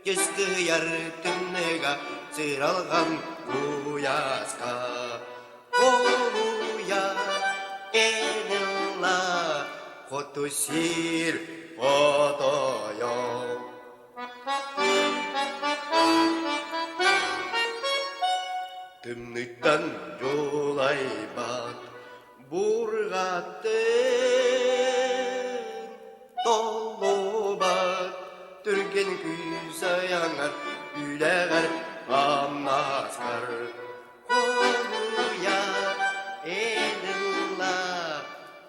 Yüzgü yartınıga sıralgan kuyasqa Oluya enilla Kotusir otoyo Tümnükten yolay bak Burgattın Dolu bak Türken güzayangar Ülegar Amnaskar Koluya enilla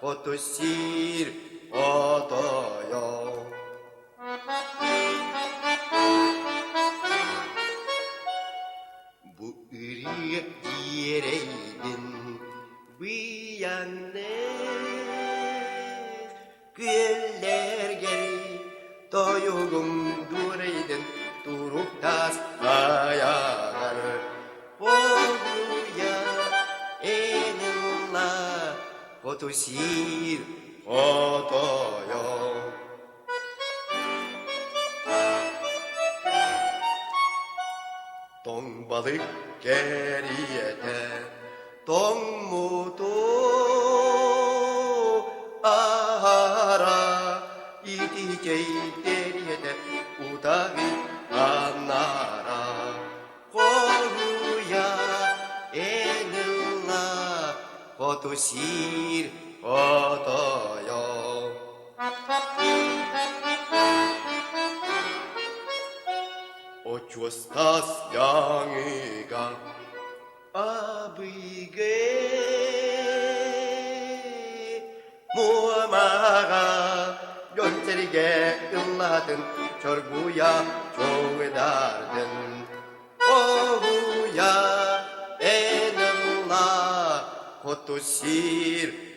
Kotusir otoyo Bu ürüye diyereydin bir yanne Güller geri doyugum dureydin Durup tas ayağar Oluya enilla Kotusir otoyo Don balık geriyete Don mutu ahara İdicey deriyete Udavi anara Koluya enilla Kotusir otoyo Ocho estás yangiga abige muamaga yönterige ılladın çorguya çok edardın ohuya enilla kotusir